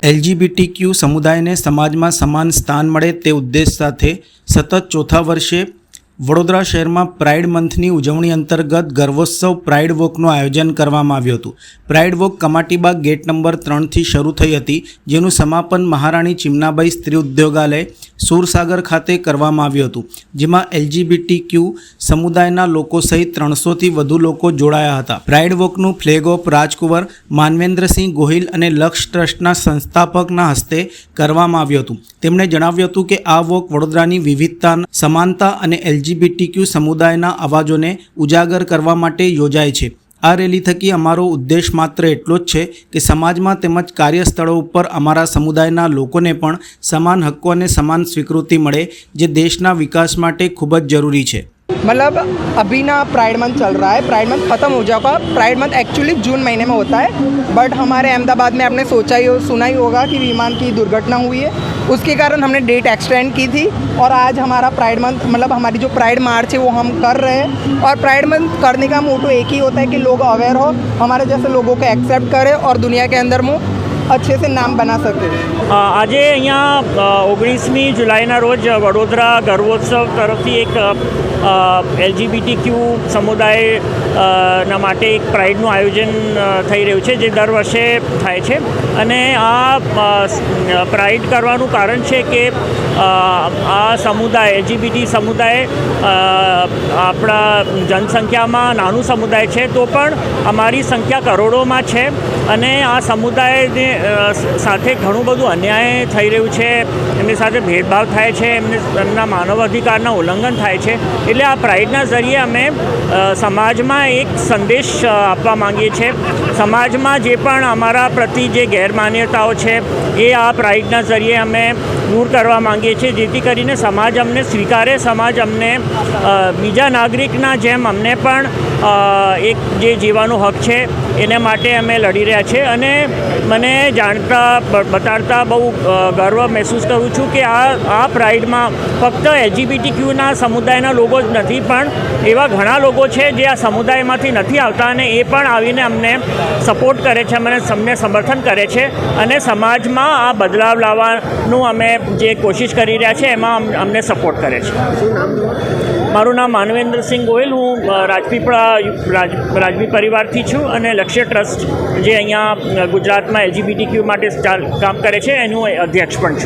LGBTQ સમુદાયને સમાજમાં સમાન સ્થાન મળે તે ઉદ્દેશ સાથે સતત ચોથા વર્ષે વડોદરા શહેરમાં પ્રાઇડ મંથની ઉજવણી અંતર્ગત ગર્વોત્સવ પ્રાઇડ વોકનું આયોજન કરવામાં આવ્યું હતું। Pride walk Kamatibaug gate number 3થી શરૂ થઈ હતી, જેનું સમાપન મહારાણી ચિમનાબાઈ સ્ત્રી ઉદ્યોગાલય સુરસાગર ખાતે કરવામાં આવ્યું હતું, જેમાં એલજીબીટીક્યુ સમુદાયના લોકો સહિત 300થી વધુ લોકો જોડાયા હતા। Pride વોકનું flag of રાજકુંવર Manvendrasinh Gohil અને લક્ષ ટ્રસ્ટના સંસ્થાપકના હસ્તે કરવામાં આવ્યું હતું। તેમણે જણાવ્યું હતું કે આ વોક વડોદરાની વિવિધતા, સમાનતા અને એલજીબીટીક્યુ સમુદાયના અવાજોને ઉજાગર કરવા માટે યોજાય છે। આ રેલી થકી અમારો ઉદ્દેશ માત્ર એટલો જ છે કે સમાજમાં તેમજ કાર્યસ્થળો ઉપર અમારા સમુદાયના લોકોને પણ સમાન હક્કો અને સમાન સ્વીકૃતિ મળે, જે દેશના વિકાસ માટે ખૂબ જ જરૂરી છે। मतलब अभी ना प्राइड मंथ चल रहा है, प्राइड मंथ ख़त्म हो जाएगा। प्राइड मंथ एक्चुअली जून महीने में होता है, बट हमारे अहमदाबाद में आपने सुना ही होगा कि विमान की दुर्घटना हुई है, उसके कारण हमने डेट एक्सटेंड की थी और आज हमारा प्राइड मंथ मतलब हमारी जो प्राइड मार्च है वो हम कर रहे हैं। और प्राइड मंथ करने का मोटो एक ही होता है कि लोग अवेयर हो, हमारे जैसे लोगों को एक्सेप्ट करें और दुनिया के अंदर में अच्छे से नाम बना सके। આજે અહીંયા 19મી જુલાઈના રોજ વડોદરા ગર્વોત્સવ તરફથી એક એલજીબીટીક્યુ સમુદાયના માટે એક પ્રાઇડનું આયોજન થઈ રહ્યું છે, જે દર વર્ષે થાય છે। અને આ પ્રાઇડ કરવાનું કારણ છે કે આ સમુદાય એલજીબીટી સમુદાય આપણા જનસંખ્યામાં નાનું સમુદાય છે, તો પણ અમારી સંખ્યા કરોડોમાં છે અને આ સમુદાયને સાથે ઘણું બધું અન્યાય થઈ રહ્યું છે, એમની સાથે ભેદભાવ થાય છે, એમના માનવ અધિકારના ઉલ્લંઘન થાય છે। એટલે આ પ્રાઇડના જરીએ અમે સમાજમાં એક સંદેશ આપવા માંગીએ છીએ। સમાજમાં જે પણ અમારા પ્રતિ જે ગેરમાન્યતાઓ છે એ આ પ્રાઇડના જરીએ અમે દૂર કરવા માંગીએ છીએ, જેથી કરીને સમાજ અમને સ્વીકારે, સમાજ અમને બીજા નાગરિકના જેમ અમને પણ એક જે જીવવાનો હક છે એને માટે અમે લડી રહ્યા છીએ। અને મને જાણતા બતાડતા બહુ ગર્વ મહેસૂસ કરું છું કે આ પ્રાઇડમાં ફક્ત એલજીબીટીક્યુના સમુદાયના લોકો જ નથી, પણ એવા ઘણા લોકો છે જે આ સમુદાયમાંથી નથી આવતા અને એ પણ આવીને અમને સપોર્ટ કરે છે, અમને સમર્થન કરે છે અને સમાજમાં આ બદલાવ લાવવાનું અમે જે કોશિશ કરી રહ્યા છે એમાં અમને સપોર્ટ કરે છે। મારું નામ માનવેન્દ્રસિંહ ગોહિલ, હું રાજવી પરિવારથી છું અને લક્ષ્ય ટ્રસ્ટ જે અહીંયા ગુજરાતમાં એલજીબીટીક્યુ માટે કામ કરે છે એનું અધ્યક્ષ પણ છું।